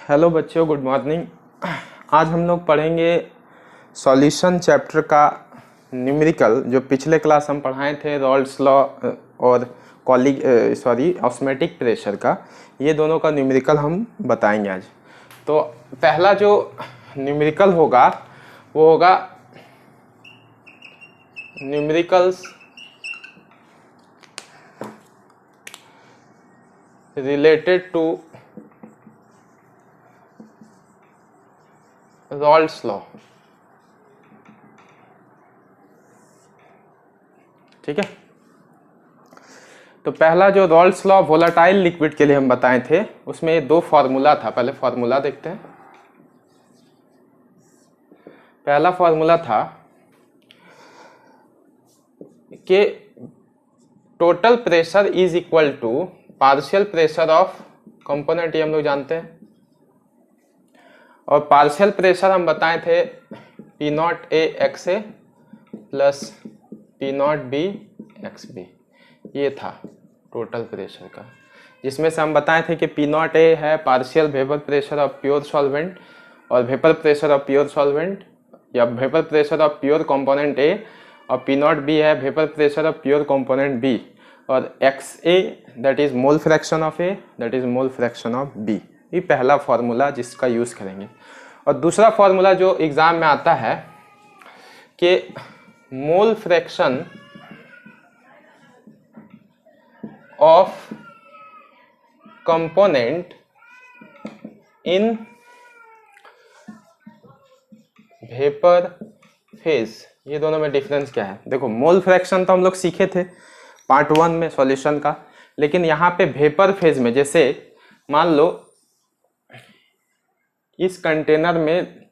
Hello बच्चों, good morning. आज हम लोग पढ़ेंगे सॉल्यूशन चैप्टर का न्यूमेरिकल। जो पिछले क्लास हम पढ़ाए थे रॉल्स लॉ और ऑस्मेटिक प्रेशर का, ये दोनों का न्यूमेरिकल हम बताएंगे आज। तो पहला जो न्यूमेरिकल होगा वो होगा numericals related to Raoult's law. ठीक है, तो पहला जो रॉल्स लॉ वोलेटाइल लिक्विड के लिए हम बताए थे, उसमें दो फॉर्मूला था। पहले फॉर्मूला देखते हैं। पहला फॉर्मूला था कि total pressure is equal to partial pressure of component, ये हम लोग जानते हैं। और पार्शियल प्रेशर हम बताए थे P not A X A plus P not B X B, ये था टोटल प्रेशर का। जिसमें से हम बताए थे कि पी नॉट ए है partial vapour pressure of pure solvent और vapour pressure of pure solvent या vapour pressure of pure component a, और पी नॉट बी है vapour pressure of pure component b, और x a that is mole fraction of a that is mole fraction of b. ये पहला formula जिसका use करेंगे। और दूसरा formula जो एग्जाम में आता है कि mole fraction of component in vapour phase, ये दोनों में डिफरेंस क्या है। देखो, मोल फ्रैक्शन तो हम लोग सीखे थे पार्ट 1 में सॉल्यूशन का, लेकिन यहाँ पे वेपर फेज में, जैसे मान लो इस कंटेनर में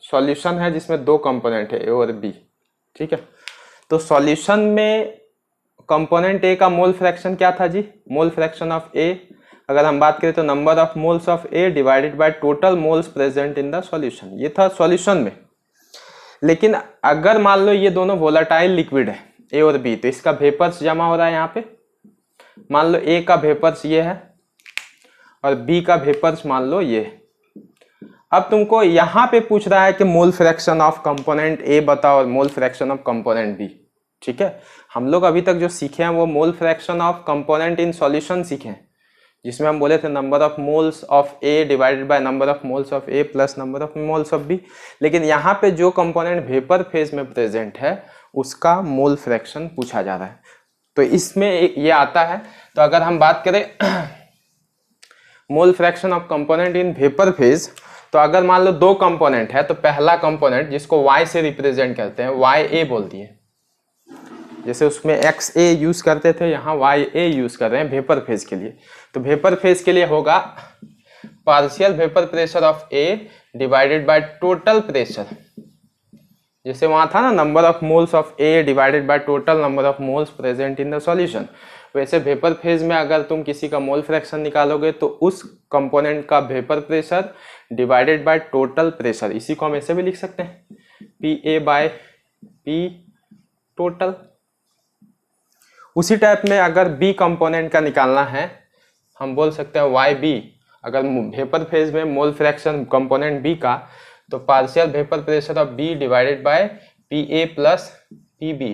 सॉल्यूशन है जिसमें दो कंपोनेंट है ए और बी। ठीक है, तो सॉल्यूशन में कंपोनेंट ए का मोल फ्रैक्शन क्या था जी? मोल फ्रैक्शन ऑफ ए, अगर हम बात करें तो number of moles of A divided by total moles present in the solution, ये था सॉल्यूशन में। लेकिन अगर मान लो ये दोनों वोलेटाइल लिक्विड है ए और बी, तो इसका वेपर्स जमा हो रहा है यहाँ पे। मान लो ए का वेपर्स ये है और बी का वेपर्स मान लो ये। अब तुमको यहाँ पे पूछ रहा है कि mole fraction of component A बताओ और mole fraction of component B. ठीक है, हम लोग अभी तक जो सीखे हैं वो mole fraction of component in solution सीखे हैं, जिसमें हम बोले थे number of moles of A divided by number of moles of A plus number of moles of B. लेकिन यहाँ पे जो कंपोनेंट वेपर फेज में प्रेजेंट है उसका मोल फ्रैक्शन पूछा जा रहा है, तो इसमें ये आता है। तो अगर हम बात करें मोल fraction of component in vapour phase, तो अगर मान लो दो कंपोनेंट है, तो पहला कंपोनेंट जिसको y से रिप्रेजेंट करते हैं, YA बोल दिए। जैसे उसमें XA यूज करते थे, यहाँ YA यूज कर रहे हैं वेपर फेज के लिए। तो वेपर फेज के लिए होगा partial vapour pressure of A divided by total pressure. जैसे वहां था ना number of moles of A divided by total number of moles present in the solution, वैसे वेपर फेज में अगर तुम किसी का मोल फ्रैक्शन निकालोगे तो उस कंपोनेंट का vapour pressure divided by total pressure, इसी को हम ऐसे भी लिख सकते हैं PA बाय P टोटल। उसी टाइप में अगर बी कंपोनेंट का निकालना है, हम बोल सकते हैं YB। अगर वेपर फेज में मोल फ्रैक्शन कंपोनेंट बी का, तो partial vapour pressure of B divided by PA plus PB,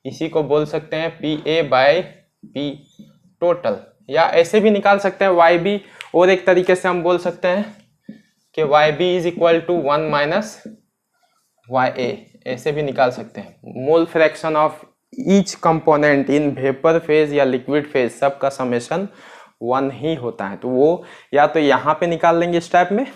इसी को बोल सकते हैं PA बाय P टोटल। या ऐसे भी निकाल सकते हैं YB, और एक तरीके से हम बोल सकते हैं कि YB is equal to 1 minus YA, ऐसे भी निकाल सकते हैं। Mole fraction of each component in vapour phase या लिक्विड फेज सब का समेशन 1 ही होता है। तो वो या तो यहाँ पे निकाल लेंगे इस टाइप में,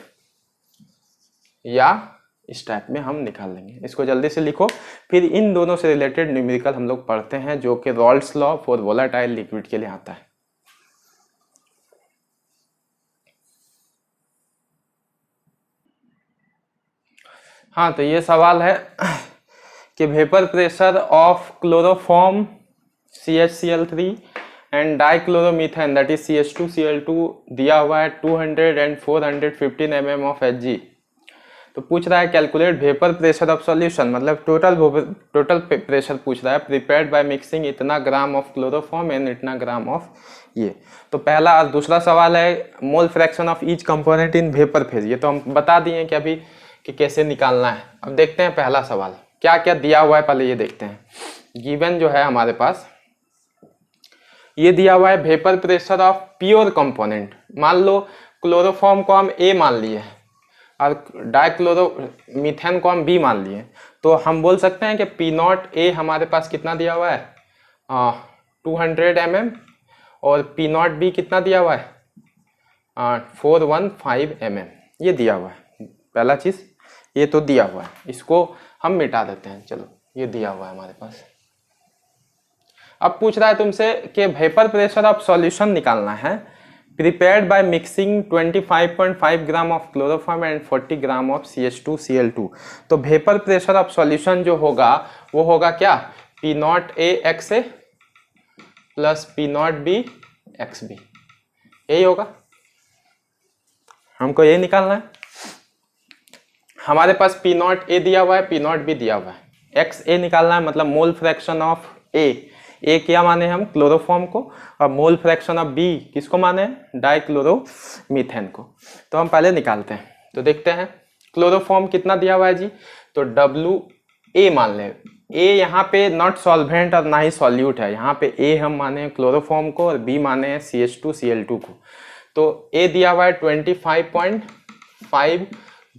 या इस टाइप में हम निकाल लेंगे। इसको जल्दी से लिखो, फिर इन दोनों से रिलेटेड न्यूमेरिकल हम लोग पढ़ते हैं, जो कि Rawls law for volatile liquid के लिए आता है। हाँ, तो ये सवाल है कि vapour pressure of chloroform CHCl3 and dichloromethane that is CH2Cl2 दिया हुआ है 200 and 415 mm of Hg। तो पूछ रहा है calculate vapour pressure of solution, मतलब टोटल प्रेशर पूछ रहा है प्रिपेयर्ड बाय मिक्सिंग इतना ग्राम ऑफ क्लोरोफॉर्म एंड इतना ग्राम ऑफ ये। तो पहला और दूसरा सवाल है मोल fraction of each component in vapour phase, ये तो हम बता दिए कि अभी कि कैसे निकालना है। अब देखते हैं पहला सवाल क्या क्या दिया हुआ है, पहले ये देखते हैं। गिवन जो है हमारे पास ये दिया हुआ है vapour pressure of pure component. मान लो क्लोरोफॉर्म को हम ए मान लिए और डाइक्लोरोमीथेन को हम बी मान लिए, तो हम बोल सकते हैं कि पी नॉट ए हमारे पास कितना दिया हुआ है 200 mm और पी नॉट बी कितना दिया हुआ है 415 mm, ये दिया हुआ है। पहला चीज ये तो दिया हुआ है, इसको हम मिटा देते हैं। चलो ये दिया हुआ है हमारे पास। अब पूछ रहा है तुमसे कि वेपर प्रेशर ऑफ सॉल्यूशन निकालना है prepared by mixing 25.5 gram of chloroform and 40 gram of CH2Cl2। तो वेपर प्रेशर ऑफ सॉल्यूशन जो होगा वो होगा क्या P nought A XA plus P nought B XB, यही होगा। हमको ये निकालना है। हमारे पास P नॉट A दिया हुआ है, P नॉट B दिया हुआ है, XA निकालना है, मतलब मोल फ्रैक्शन ऑफ A। ए क्या माने हम क्लोरोफॉर्म को, और मोल फ्रैक्शन ऑफ बी किसको माने डाइक्लोरोमीथेन को। तो हम पहले निकालते हैं। तो देखते हैं क्लोरोफॉर्म कितना दिया हुआ है जी, तो WA मान लें। ए यहाँ पे नॉट सॉल्वेंट और ना ही सॉल्यूट है, यहाँ पे ए हम माने क्लोरोफॉर्म को और बी माने CH2Cl2 को। तो ए दिया हुआ है 25.5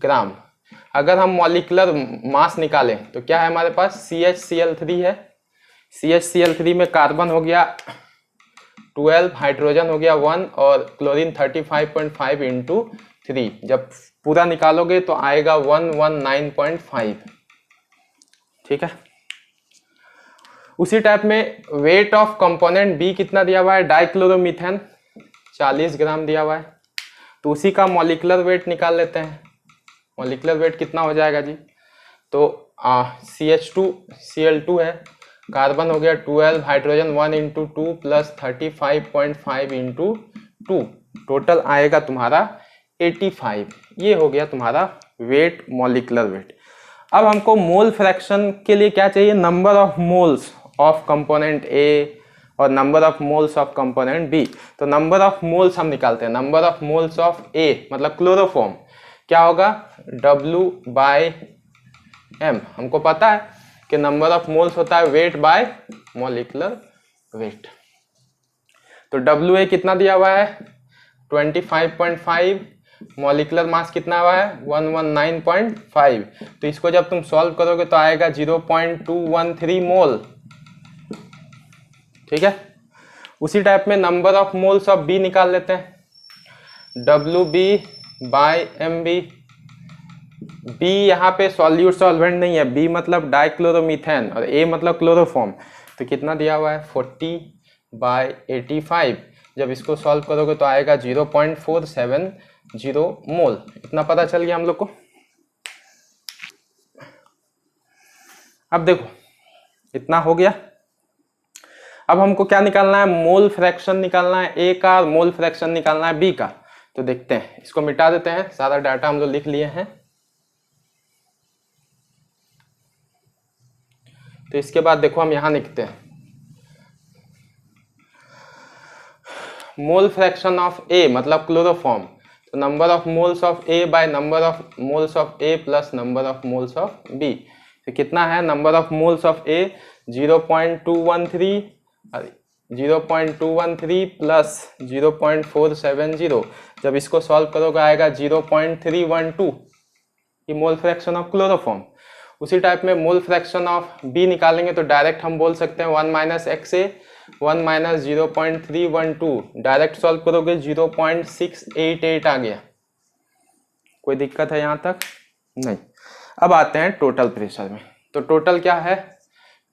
ग्राम। अगर हम मॉलिक्यूलर मास निकालें तो क्या है हमारे पास CHCl3 है, CHCl3 में कार्बन हो गया 12, हाइड्रोजन हो गया 1 और क्लोरीन 35.5 इंटू 3। जब पूरा निकालोगे तो आएगा 119.5, ठीक है। उसी टाइप में वेट ऑफ कंपोनेंट बी कितना दिया हुआ है डाइक्लोरोमीथेन 40 ग्राम दिया हुआ है। तो उसी का मॉलिक्यूलर वेट निकाल लेते हैं। मॉलिक्यूलर वेट कितना हो जाएगा जी, तो CH2Cl2 है, कार्बन हो गया 12, hydrogen 1 into 2 plus 35.5 into 2, total आएगा तुम्हारा 85। ये हो गया तुम्हारा वेट, मॉलिक्यूलर वेट। अब हमको मोल फ्रैक्शन के लिए क्या चाहिए, number of moles of component a और number of moles of component b. तो नंबर ऑफ मोल्स हम निकालते हैं। Number of moles of a मतलब क्लोरोफॉर्म क्या होगा W/m। हमको पता है कि नंबर ऑफ मोल्स होता है वेट बाय मॉलिक्यूलर वेट। तो WA कितना दिया हुआ है 25.5, मॉलिक्यूलर मास कितना हुआ है 119.5। तो इसको जब तुम सॉल्व करोगे तो आएगा 0.213 मोल, ठीक है। उसी टाइप में number of moles of B निकाल लेते हैं, WB/MB। बी यहाँ पे सॉल्यूट सॉल्वेंट नहीं है, बी मतलब डाइक्लोरोमीथेन और ए मतलब क्लोरोफॉर्म। तो कितना दिया हुआ है 40/85। जब इसको सॉल्व करोगे तो आएगा 0.470 मोल। इतना पता चल गया हम लोग को। अब देखो इतना हो गया। अब हमको क्या निकालना है, मोल फ्रैक्शन निकालना है ए का और मोल फ्रैक्शन निकालना है बी का। तो देखते हैं, इसको मिटा देते हैं, सारा डाटा हम लोग लिख लिए हैं। तो इसके बाद देखो हम यहां लिखते हैं मोल फ्रैक्शन ऑफ ए मतलब क्लोरोफॉर्म। तो number of moles of A by number of moles of A plus number of moles of B. तो कितना है number of moles of A 0.213 plus 0.470। जब इसको सॉल्व करोगे आएगा 0.312, ये मोल फ्रैक्शन ऑफ क्लोरोफॉर्म। उसी टाइप में मोल फ्रैक्शन ऑफ बी निकालेंगे तो डायरेक्ट हम बोल सकते हैं 1 minus XA 1 minus 0.312। Direct solve करोगे 0.688 आ गया। कोई दिक्कत है यहाँ तक नहीं। अब आते हैं टोटल प्रेशर में। तो टोटल क्या है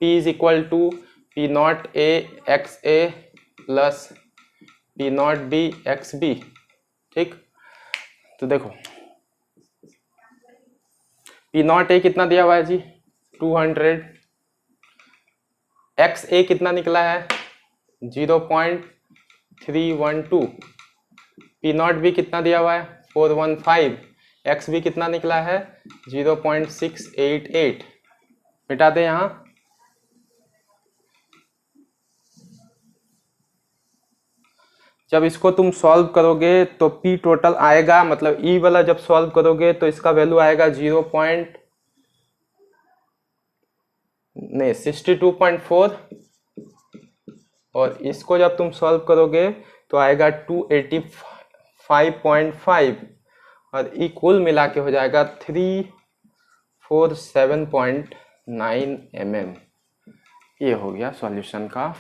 P is equal to P nought A XA plus P nought B XB, ठीक। तो देखो P नॉट A कितना दिया हुआ है जी 200, XA कितना निकला है 0.312, P नॉट B कितना दिया हुआ है 415, एक्स भी कितना निकला है 0.688, मिटा दे यहाँ। जब इसको तुम सॉल्व करोगे तो पी टोटल आएगा, मतलब ई वाला जब सॉल्व करोगे तो इसका वैल्यू आएगा 62.4, और इसको जब तुम सॉल्व करोगे तो आएगा 285.5, और ई कुल मिला के हो जाएगा 347.9 mm। ये हो गया सॉल्यूशन का,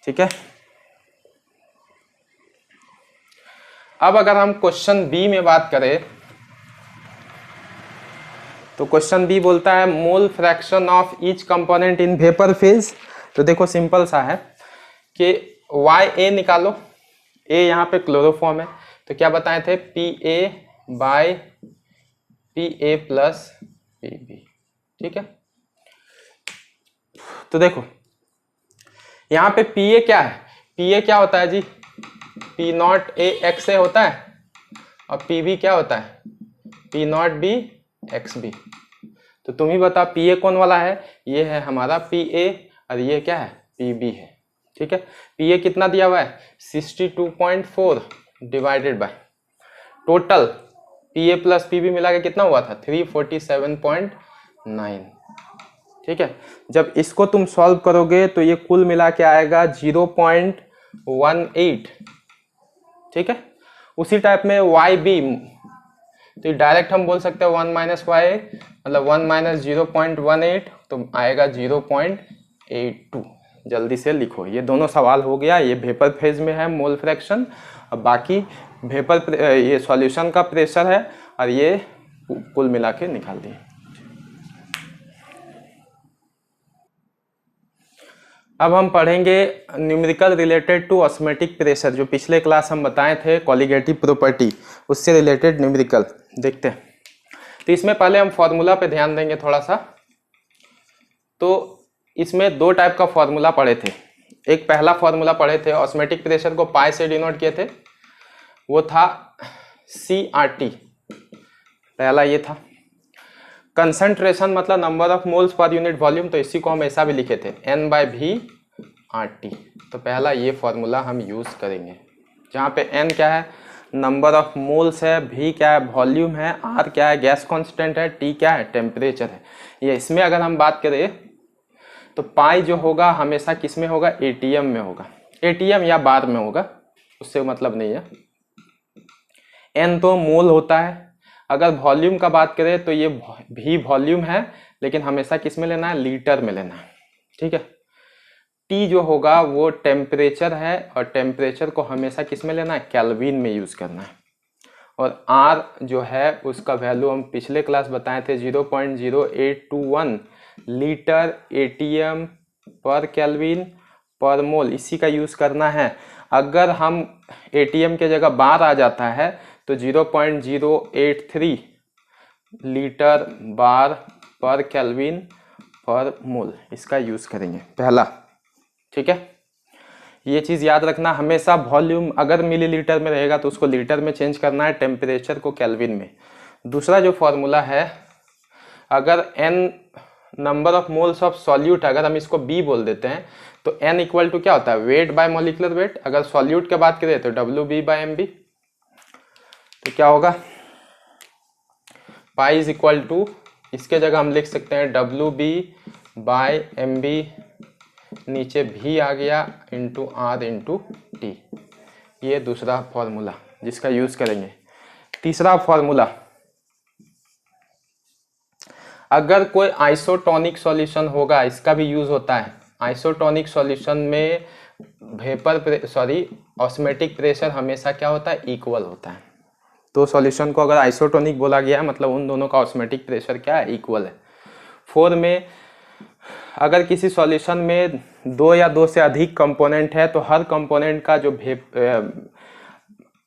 ठीक है। अब अगर हम क्वेश्चन बी में बात करें तो क्वेश्चन बी बोलता है मोल fraction of each component in vapour phase. तो देखो सिंपल सा है कि वाई ए निकालो, ए यहाँ पे क्लोरोफॉर्म है, तो क्या बताए थे P A by P A plus P B, ठीक है। तो देखो यहाँ पे पी ए क्या है, पी ए क्या होता है जी, P not A X A होता है, और पी बी क्या होता है P not B X B. तो तुम ही बता पी ए कौन वाला है, ये है हमारा पी ए, और ये क्या है पी बी है, ठीक है। पी ए कितना दिया हुआ है 62.4 divided by total P A plus P B मिला के कितना हुआ था 347.9, ठीक है। जब इसको तुम सॉल्व करोगे तो ये कुल मिला के आएगा 0.18, ठीक है। उसी टाइप में वाई बी, तो डायरेक्ट हम बोल सकते हैं 1 माइनस वाई, मतलब 1 माइनस 0.18, तो आएगा 0.82। जल्दी से लिखो, ये दोनों सवाल हो गया, ये वेपर फेज में है मोल फ्रैक्शन, और बाकी वेपर ये सॉल्यूशन का प्रेशर है, और ये कुल मिला के निकाल दिए। अब हम पढ़ेंगे numerical related to osmotic pressure, जो पिछले क्लास हम बताए थे कॉलिगेटिव प्रॉपर्टी, उससे रिलेटेड न्यूमेरिकल देखते हैं। तो इसमें पहले हम फॉर्मूला पे ध्यान देंगे थोड़ा सा। तो इसमें दो टाइप का फॉर्मूला पढ़े थे। एक पहला फॉर्मूला पढ़े थे, ऑस्मेटिक प्रेशर को पाई से डिनोट किए थे, वो था CRT, पहला ये था। कंसंट्रेशन मतलब number of moles per unit volume, तो इसी को हम ऐसा भी लिखे थे N/V/RT। तो पहला ये फॉर्मूला हम यूज करेंगे, जहाँ पे N क्या है नंबर ऑफ मोल्स है, V क्या है वॉल्यूम है, R क्या है गैस कांस्टेंट है, T क्या है टेम्परेचर है। ये इसमें अगर हम बात करें तो पाई जो होगा हमेशा किस में होगा ATM में होगा, ATM या बार में होगा, उससे मतलब नहीं है। N तो मोल होता है। अगर वॉल्यूम का बात करें तो ये भी वॉल्यूम है, लेकिन हमेशा किस में लेना है लीटर में लेना है, ठीक है। T जो होगा वो टेम्परेचर है, और टेम्परेचर को हमेशा किस में लेना है केल्विन में यूज करना है। और R जो है उसका वैल्यू हम पिछले क्लास बताए थे 0.0821 लीटर ATM पर केल्विन पर मोल, इसी का यूज करना है। अगर हम ATM के जगह बार आ जाता है तो 0.083 लीटर बार पर केल्विन पर मोल, इसका यूज करेंगे पहला, ठीक है। ये चीज याद रखना हमेशा, वॉल्यूम अगर मिलीलीटर में रहेगा तो उसको लीटर में चेंज करना है, टेम्परेचर को केल्विन में। दूसरा जो फॉर्मूला है, अगर N number of moles of solute, अगर हम इसको B बोल देते हैं तो N इक्वल टू क्या होता है वेट बाय मॉलिक्यूलर वेट। अगर सॉल्यूट की बात करें तो WB/MB, तो क्या होगा पाई इज इक्वल टू, इसके जगह हम लिख सकते हैं WB/MB, नीचे V आ गया इंटू R इंटू T। ये दूसरा फॉर्मूला जिसका यूज करेंगे। तीसरा फॉर्मूला, अगर कोई आइसोटोनिक सॉल्यूशन होगा, इसका भी यूज होता है। आइसोटोनिक सॉल्यूशन में ऑस्मेटिक प्रेशर हमेशा क्या होता है इक्वल होता है। तो सॉल्यूशन को अगर आइसोटोनिक बोला गया मतलब उन दोनों का ऑस्मेटिक प्रेशर क्या है इक्वल है। 4 में अगर किसी सॉल्यूशन में 2 या 2 से अधिक कंपोनेंट है तो हर कंपोनेंट का जो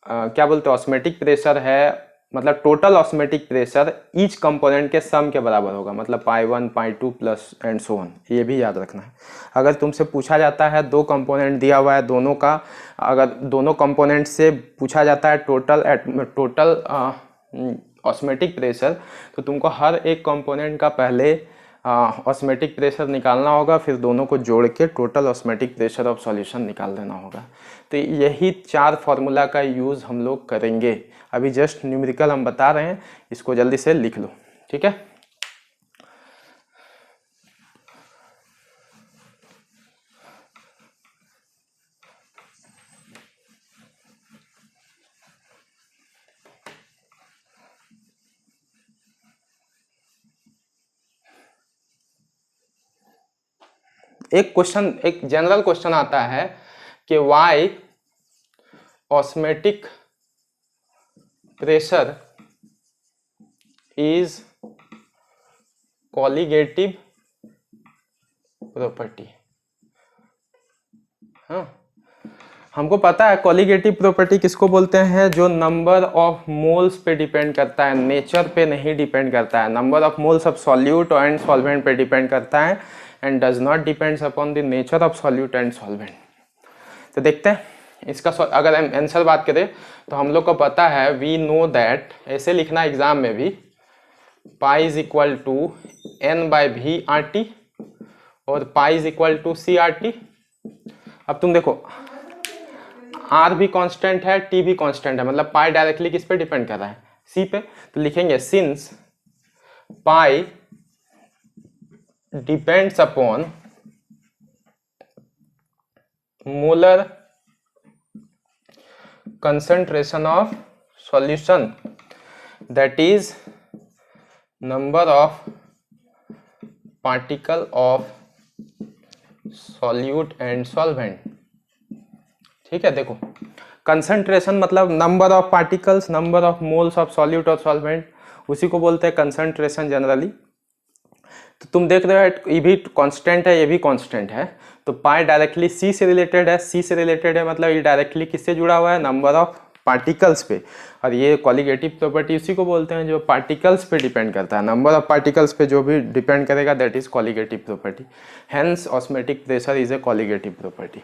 क्या बोलते हैं ऑस्मेटिक प्रेशर है, मतलब total osmotic pressure each component के सम के बराबर होगा, मतलब पाई1 पाई2 प्लस एंड सो ऑन। ये भी याद रखना है। अगर तुमसे पूछा जाता है 2 कंपोनेंट दिया हुआ है, दोनों का अगर दोनों कंपोनेंट से पूछा जाता है टोटल ऑस्मेटिक प्रेशर, तो तुमको हर एक कंपोनेंट का पहले ऑस्मेटिक प्रेशर निकालना होगा, फिर दोनों को जोड़ के total osmotic pressure of solution निकाल देना होगा। तो यही 4 फार्मूला का यूज़ हम लोग करेंगे। अभी जस्ट न्यूमेरिकल हम बता रहे हैं, इसको जल्दी से लिख लो, ठीक है। एक जनरल क्वेश्चन आता है कि why osmotic pressure is colligative property. हाँ, हमको पता है कॉलिगेटिव प्रॉपर्टी किसको बोलते हैं, जो नंबर ऑफ मोल्स पे डिपेंड करता है, नेचर पे नहीं डिपेंड करता है। Number of moles of solute and solvent पे डिपेंड करता है and does not depends upon the nature of solute and solvent. तो देखते हैं इसका अगर हम आंसर बात करें तो हम लोग को पता है, वी नो दैट, ऐसे लिखना एग्जाम में भी, pi is equal to n by v r t और pi is equal to c r t. अब तुम देखो आर भी कांस्टेंट है, टी भी कांस्टेंट है, मतलब पाई डायरेक्टली किस पे डिपेंड कर रहा है, सी पे। तो लिखेंगे since pi depends upon molar concentration of solution, that is number of particle of solute and solvent। ठीक है, देखो कंसंट्रेशन मतलब number of particles, number of moles of solute और सॉल्वेंट, उसी को बोलते हैं कंसंट्रेशन जनरली। तो तुम देख रहे हो ये भी कांस्टेंट है, ये भी कांस्टेंट है, तो पाई डायरेक्टली सी से रिलेटेड है, सी से रिलेटेड है मतलब ये डायरेक्टली किससे जुड़ा हुआ है, नंबर ऑफ पार्टिकल्स पे। और ये कॉलिगेटिव प्रॉपर्टी उसी को बोलते हैं जो पार्टिकल्स पे डिपेंड करता है, नंबर ऑफ पार्टिकल्स पे जो भी डिपेंड करेगा that is colligative property. Hence osmotic pressure is a colligative property.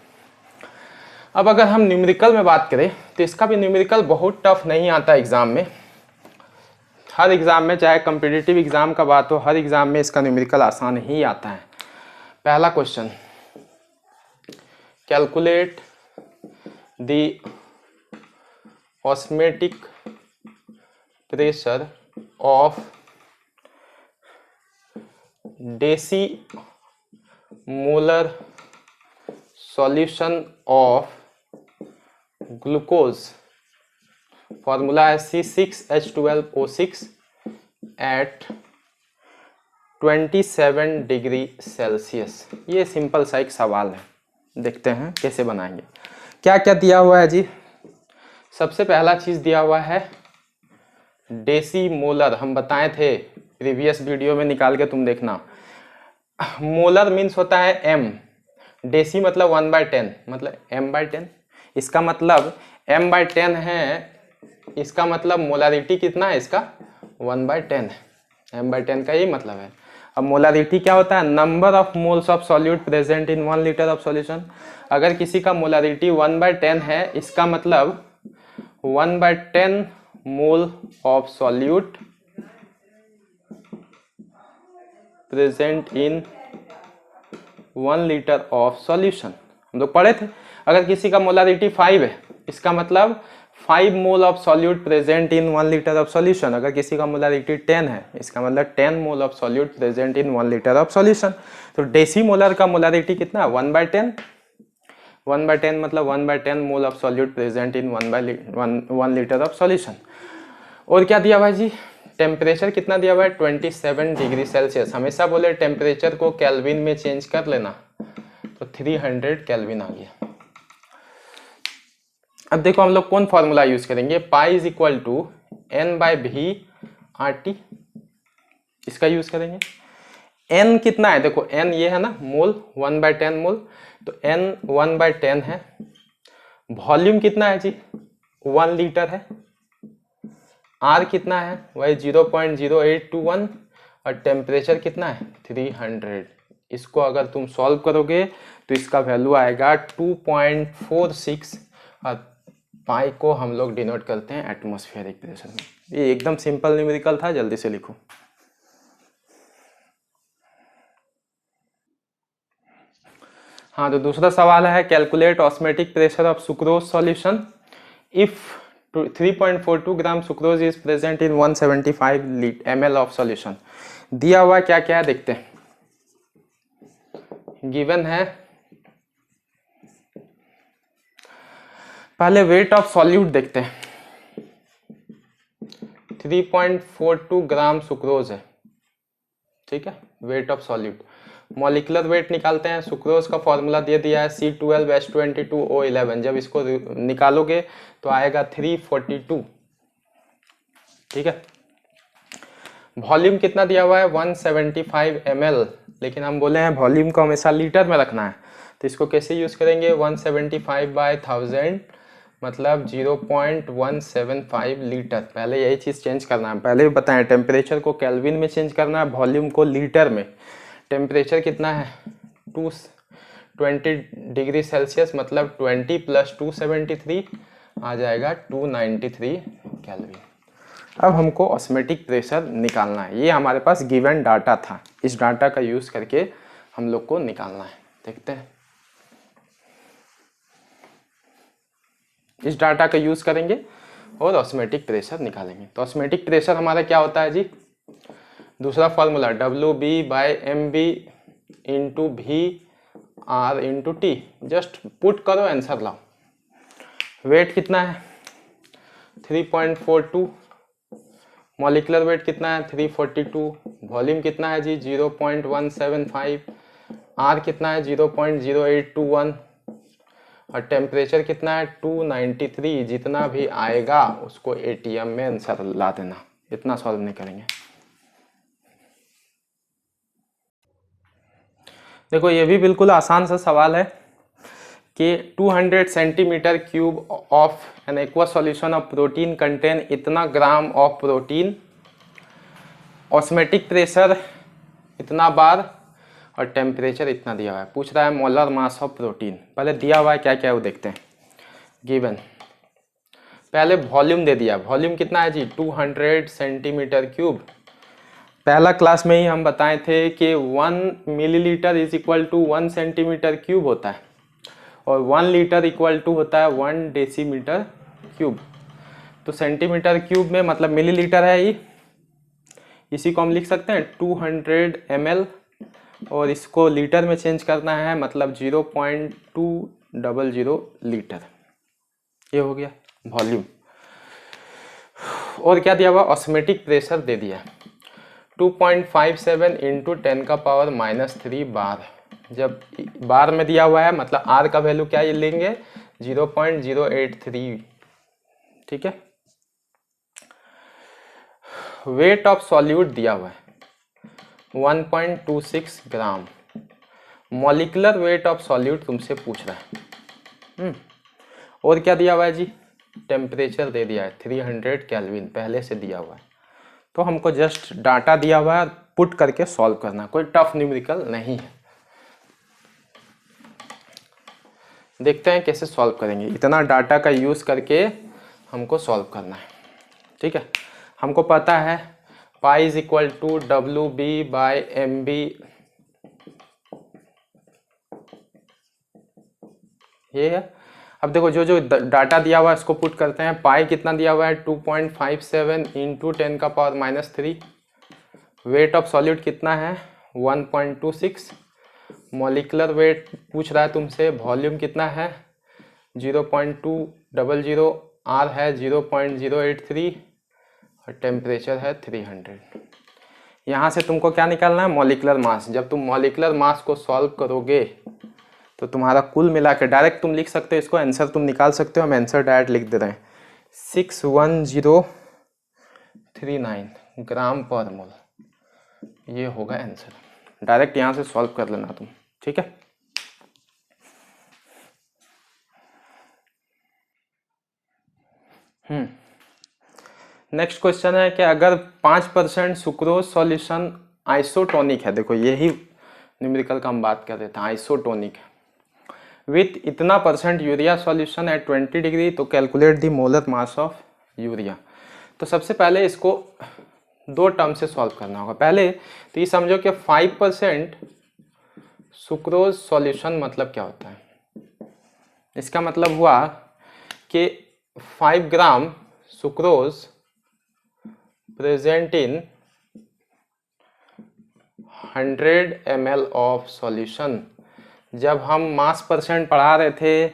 अब अगर हम न्यूमेरिकल में बात करें तो इसका भी न्यूमेरिकल बहुत टफ नहीं आता एग्जाम में। हर एग्जाम में, चाहे कम्पिटिटिव एग्जाम का बात हो, हर एग्जाम में इसका न्यूमेरिकल आसान ही आता है। पहला question, calculate the osmotic pressure of decimolar solution of glucose, formula है C6H12O6 एट 27 डिग्री सेल्सियस। ये सिंपल सा एक सवाल है, देखते हैं कैसे बनाएंगे। क्या क्या दिया हुआ है जी, सबसे पहला चीज़ दिया हुआ है डेसीमोलर, हम बताए थे प्रीवियस वीडियो में, निकाल के तुम देखना। मोलर मीन्स होता है m, डेसी मतलब 1/10 मतलब m/10, इसका मतलब m/10 है, इसका मतलब मोलारिटी कितना है, इसका 1/10 है, m/10 का यही मतलब है। अब मोलारिटी क्या होता है, number of moles of solute present in 1 litre of solution. अगर किसी का मोलारिटी 1/10 है, इसका मतलब 1/10 mole of solute present in 1 litre of solution, हम लोग पढ़े थे। अगर किसी का मोलारिटी 5 है, इसका मतलब 5 mole of solute present in 1 litre of solution. अगर किसी का मोलारिटी 10 है, इसका मतलब 10 mole of solute present in 1 litre of solution. तो डेसीमोलर का मोलारिटी कितना है, 1/10, 1/10 मतलब 1/10 mole of solute present in 1 litre of solution. और क्या दिया भाई जी, टेम्परेचर कितना दिया हुआ है, 27 डिग्री सेल्सियस। हमेशा बोले टेम्परेचर को केल्विन में चेंज कर लेना, तो 300 केल्विन आ गया। अब देखो हम लोग कौन फॉर्मूला यूज करेंगे, पाई इज इक्वल टू N/V/RT, इसका यूज करेंगे। N कितना है, देखो N ये है ना मोल, 1/10 मोल, तो N 1/10 है। वॉल्यूम कितना है जी, 1 लीटर है। R कितना है, वही 0.0821, और टेम्परेचर कितना है 300। इसको अगर तुम सॉल्व करोगे तो इसका वैल्यू आएगा 2.46, और पाई को हम लोग डिनोट करते हैं एटमॉस्फेरिक प्रेशर में। ये एकदम सिंपल न्यूमेरिकल था, जल्दी से लिखो। हाँ, तो दूसरा सवाल है calculate osmotic pressure of sucrose solution if 3.42 gram sucrose is present in 175 ml of solution. दिया हुआ क्या क्या है देखते हैं। गिवन है पहले वेट ऑफ सॉल्यूट देखते हैं। 3.42 ग्राम सुक्रोज है, ठीक है, weight of solute. Molecular weight निकालते हैं। सुक्रोज का फॉर्मूला दे दिया है C12H22O11। जब इसको निकालोगे तो आएगा 342, ठीक है। वॉल्यूम कितना दिया हुआ है 175 ml, लेकिन हम बोले हैं वॉल्यूम को हमेशा लीटर में रखना है, तो इसको कैसे यूज करेंगे 175/1000 मतलब 0.175 लीटर। पहले यही चीज चेंज करना है। पहले भी बताएं टेम्परेचर को केल्विन में चेंज करना है, वॉल्यूम को लीटर में। टेम्परेचर कितना है 220 डिग्री सेल्सियस मतलब 20 + 273 आ जाएगा 293 केल्विन। अब हमको ऑस्मेटिक प्रेशर निकालना है। ये हमारे पास गिवन डाटा था, इस डाटा का यूज करके हम लोग को निकालना है। देखते हैं, इस डाटा का यूज करेंगे और ऑस्मेटिक प्रेशर निकालेंगे। तो ऑस्मेटिक प्रेशर हमारा क्या होता है जी, दूसरा formula WB/MB × VR × T। Just put करो, आंसर लाओ। वेट कितना है 3.42, मॉलिक्यूलर वेट कितना है 342, वॉल्यूम कितना है जी 0.175, R कितना है 0.0821 और टेम्परेचर कितना है 293। जितना भी आएगा उसको ATM में आंसर ला देना, इतना सॉल्व नहीं करेंगे। देखो ये भी बिल्कुल आसान सा सवाल है कि 200 centimetre cube of an aqueous solution of protein contain इतना gram of protein, osmotic pressure इतना बार और टेम्परेचर इतना दिया हुआ है। पूछ रहा है मोलर मास ऑफ प्रोटीन। पहले दिया हुआ है क्या क्या वो देखते हैं। गिवन पहले वॉल्यूम दे दिया, वॉल्यूम कितना है जी 200 सेंटीमीटर क्यूब। पहला क्लास में ही हम बताए थे कि 1 millilitre is equal to 1 centimetre cube होता है और 1 लीटर इक्वल टू होता है 1 डेसीमीटर क्यूब। तो सेंटीमीटर क्यूब में मतलब मिलीलीटर है ये, इसी को हम लिख सकते हैं 200 ml और इसको लीटर में चेंज करना है मतलब 0.200 लीटर। ये हो गया वॉल्यूम। और क्या दिया हुआ ऑस्मेटिक प्रेशर दे दिया 2.57 × 10⁻³ बार। जब बार में दिया हुआ है मतलब R का वैल्यू क्या ये लेंगे 0.083, ठीक है। वेट ऑफ सॉल्यूट दिया हुआ है 1.26 ग्राम। मॉलिक्यूलर वेट ऑफ सॉल्यूट तुमसे पूछ रहा है। और क्या दिया हुआ है जी, टेम्परेचर दे दिया है 300 केल्विन पहले से दिया हुआ है। तो हमको जस्ट डाटा दिया हुआ है, पुट करके सॉल्व करना, कोई टफ न्यूमेरिकल नहीं है। देखते हैं कैसे सॉल्व करेंगे। इतना डाटा का यूज करके हमको सॉल्व करना है, ठीक है। हमको पता है पाई इज इक्वल टू WB/MB। ये है। अब देखो जो जो डाटा दिया हुआ है इसको पुट करते हैं। पाई कितना दिया हुआ है 2.57 × 10⁻³ वेट ऑफ सॉल्यूट कितना है 1.26। मॉलिक्यूलर वेट पूछ रहा है तुमसे। वॉल्यूम कितना है 0.200, R है 0.083 और टेम्परेचर है 300। यहाँ से तुमको क्या निकालना है मॉलिक्यूलर मास। जब तुम मॉलिक्यूलर मास को सॉल्व करोगे तो तुम्हारा कुल मिला के डायरेक्ट तुम लिख सकते हो, इसको आंसर तुम निकाल सकते हो। हम आंसर डायरेक्ट लिख दे रहे हैं 61039 ग्राम पर मोल। ये होगा आंसर। डायरेक्ट यहाँ से सॉल्व कर लेना तुम, ठीक है। नेक्स्ट क्वेश्चन है कि अगर 5% सुक्रोज सॉल्यूशन आइसोटोनिक है, देखो यही न्यूमेरिकल का हम बात कर रहे थे, आइसोटोनिक है, विथ इतना percent urea solution at 20 degree, तो calculate the molar mass of urea. तो सबसे पहले इसको दो टर्म से सॉल्व करना होगा। पहले तो ये समझो कि 5% सुक्रोज सॉल्यूशन मतलब क्या होता है। इसका मतलब हुआ कि 5 gram sucrose present in 100 ml of solution. जब हम मास परसेंट पढ़ा रहे थे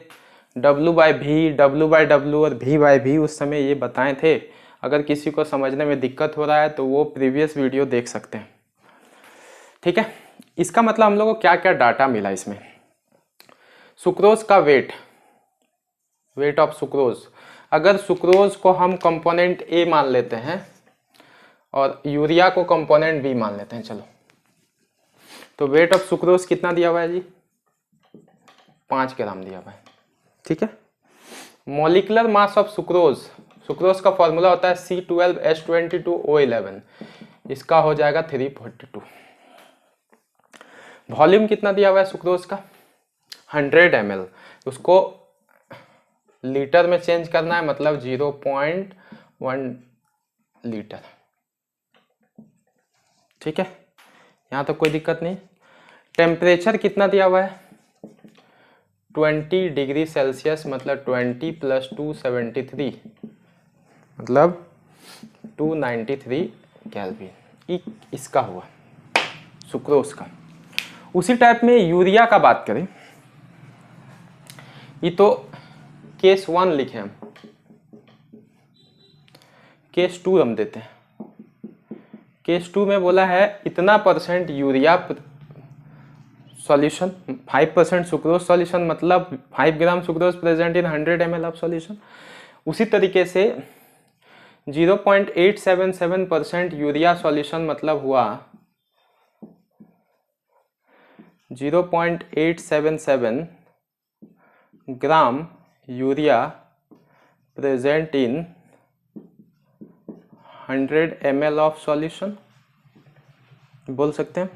W/V, W/W और V/V, उस समय ये बताए थे। अगर किसी को समझने में दिक्कत हो रहा है तो वो प्रीवियस वीडियो देख सकते हैं, ठीक है। इसका मतलब हम लोगों को क्या क्या डाटा मिला इसमें। सुक्रोज का वेट ऑफ सुक्रोज, अगर सुक्रोज को हम कंपोनेंट ए मान लेते हैं और यूरिया को कंपोनेंट बी मान लेते हैं, चलो, तो वेट ऑफ सुक्रोज कितना दिया हुआ है जी, 5 ग्राम दिया हुआ है, ठीक है। मॉलिक्यूलर मास ऑफ सुक्रोज का फॉर्मूला होता है C12H22O11, इसका हो जाएगा 342। वॉल्यूम कितना दिया हुआ है सुक्रोज का, 100 ml, उसको लीटर में चेंज करना है, मतलब 0.1 लीटर, ठीक है, यहाँ तो कोई दिक्कत नहीं। टेम्परेचर कितना दिया हुआ है, 20 डिग्री सेल्सियस, मतलब 20 + 2 73, मतलब 293 केल्विन। इसका हुआ सुक्रोज का। उसी टाइप में यूरिया का बात करें, ये तो केस 1 लिखे हम, केस 2 हम देते हैं। केस 2 में बोला है इतना percent urea solution, 5% sucrose solution, मतलब 5 gram sucrose present in 100 ml of solution. उसी तरीके से 0.877% यूरिया सॉल्यूशन, मतलब हुआ 0.877 gram urea present in 100 ml of solution बोल सकते हैं।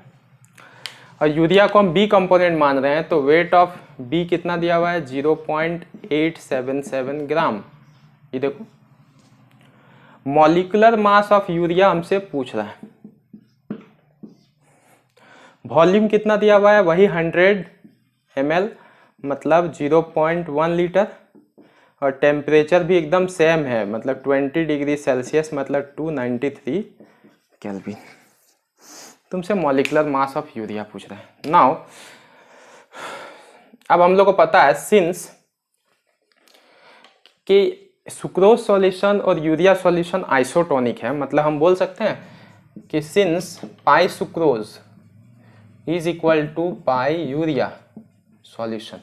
और यूरिया को हम बी कंपोनेंट मान रहे हैं, तो वेट ऑफ बी कितना दिया हुआ है, 0.877 ग्राम। ये देखो, मॉलिक्यूलर मास ऑफ यूरिया हमसे पूछ रहा है। वॉल्यूम कितना दिया हुआ है, वही 100 ml, मतलब 0.1 लीटर। और टेम्परेचर भी एकदम सेम है, मतलब 20 डिग्री सेल्सियस, मतलब 293 केल्विन। तुमसे मॉलिक्यूलर मास ऑफ यूरिया पूछ रहा है। नाउ अब हम लोग को पता है सिंस कि सुक्रोज सॉल्यूशन और यूरिया सॉल्यूशन आइसोटोनिक है, मतलब हम बोल सकते हैं कि since pi sucrose is equal to pi urea solution.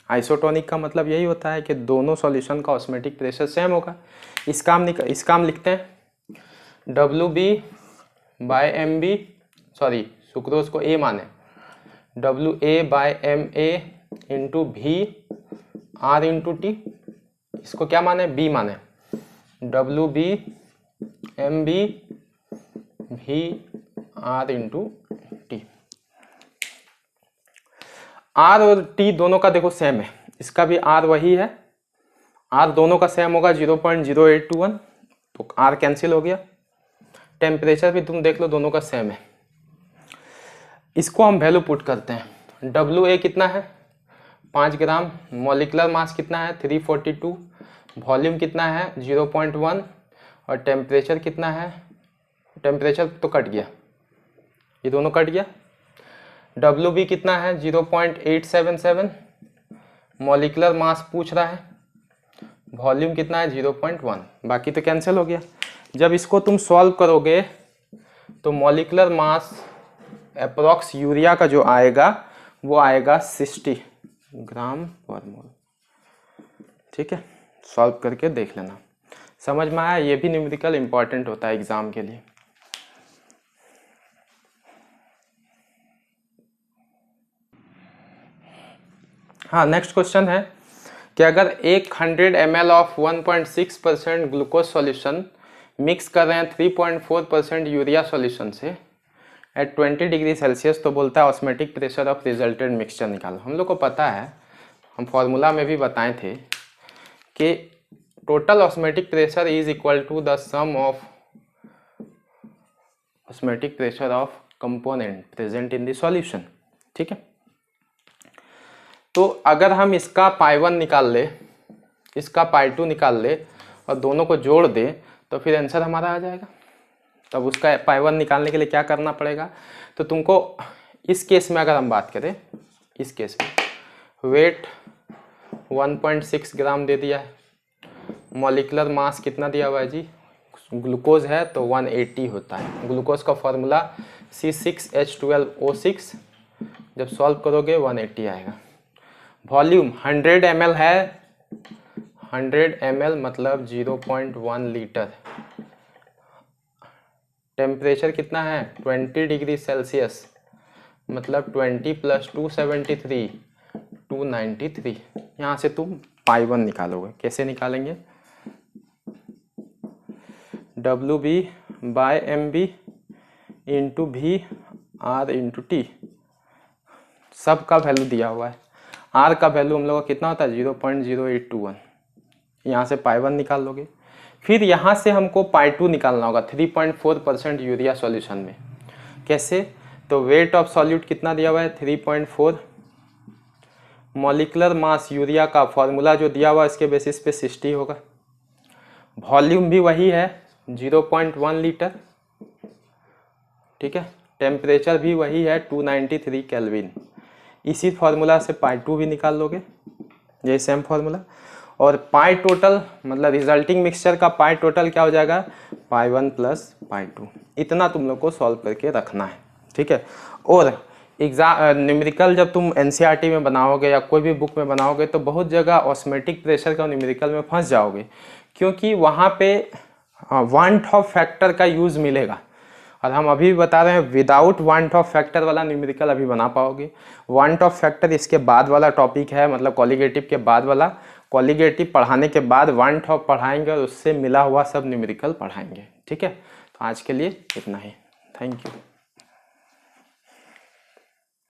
Isotonic का मतलब यही होता है कि दोनों सॉल्यूशन का ऑस्मोटिक प्रेशर सेम होगा। इसका हम लिखते हैं WB/MB, सॉरी सुक्रोज को A माने, WA/MA इंटू V/R/T। इसको क्या माने, B माने, WB/MB V/R/T। R और T दोनों का देखो सेम है, इसका भी R वही है, R दोनों का सेम होगा 0.0821, तो R कैंसिल हो गया। टेम्परेचर भी तुम देख लो, दोनों का सेम है। इसको हम वैल्यू पुट करते हैं। WA कितना है, 5 ग्राम, मॉलिक्यूलर मास कितना है 342, वॉल्यूम कितना है 0.1, और टेम्परेचर कितना है, टेम्परेचर तो कट गया, ये दोनों कट गया। WB कितना है 0.877, मॉलिक्यूलर मास पूछ रहा है, वॉल्यूम कितना है 0.1, बाकी तो कैंसिल हो गया। जब इसको तुम सॉल्व करोगे तो मॉलिक्यूलर मास अप्रॉक्स यूरिया का जो आएगा वो आएगा 60 ग्राम पर मोल, ठीक है। सॉल्व करके देख लेना, समझ में आया। ये भी न्यूमेरिकल इंपॉर्टेंट होता है एग्जाम के लिए। हाँ, नेक्स्ट क्वेश्चन है कि अगर एक 100 ml of 1.6% glucose solution mix कर रहे हैं 3.4% यूरिया सॉल्यूशन से एट 20 डिग्री सेल्सियस, तो बोलता है osmotic pressure of resultant mixture निकालो। हम लोग को पता है हम फॉर्मूला में भी बताए थे कि total osmotic pressure is equal to the sum of osmotic pressure of component present in the solution. ठीक है, तो अगर हम इसका पाई1 निकाल ले, इसका पाई2 निकाल ले और दोनों को जोड़ दे तो फिर आंसर हमारा आ जाएगा। तब उसका पाई1 निकालने के लिए क्या करना पड़ेगा, तो तुमको इस केस में अगर हम बात करें, इस केस में वेट 1.6 ग्राम दे दिया है, मॉलिक्यूलर मास कितना दिया हुआ है जी, ग्लूकोज है तो 180 होता है। ग्लूकोज का फॉर्मूला C6H12O6, जब सॉल्व करोगे 180 आएगा। वॉल्यूम 100 ml है, 100 ml मतलब 0.1 लीटर। टेम्परेचर कितना है 20 डिग्री सेल्सियस, मतलब 20 + 273 293। यहाँ से तुम पाई1 निकालोगे। कैसे निकालेंगे, WB/MB into VR into T, सब का वैल्यू दिया हुआ है। R का वैल्यू हम लोग का कितना होता है 0.0821। यहाँ से पाई1 निकाल लोगे। फिर यहाँ से हमको पाई2 निकालना होगा 3.4% यूरिया सॉल्यूशन में। कैसे, तो वेट ऑफ सॉल्यूट कितना दिया हुआ है 3.4, मॉलिक्यूलर मास यूरिया का फॉर्मूला जो दिया हुआ है इसके बेसिस पे 60 होगा। वॉल्यूम भी वही है 0.1 लीटर। ठीक है, टेम्परेचर भी वही है 293 केल्विन। इसी फॉर्मूला से पाई2 भी निकाल लोगे, ये सेम फॉर्मूला। और पाई टोटल मतलब रिजल्टिंग मिक्सचर का पाई टोटल क्या हो जाएगा पाई1 + पाई2। इतना तुम लोग को सॉल्व करके रखना है। ठीक है, और एग्जाम न्यूमेरिकल जब तुम एनसीईआरटी में बनाओगे या कोई भी बुक में बनाओगे तो बहुत जगह ऑस्मोटिक प्रेशर का न्यूमेरिकल में फंस जाओगे, क्योंकि वहाँ पे वांट ऑफ फैक्टर का यूज़ मिलेगा। और हम अभी बता रहे हैं विदाउट वांट ऑफ फैक्टर वाला न्यूमेरिकल अभी बना पाओगे। वांट ऑफ फैक्टर इसके बाद वाला टॉपिक है, मतलब कॉलिगेटिव के बाद वाला। कॉलिगेटिव पढ़ाने के बाद वांट ऑफ पढ़ाएंगे और उससे मिला हुआ सब न्यूमेरिकल पढ़ाएंगे। ठीक है, तो आज के लिए इतना ही। Thank you.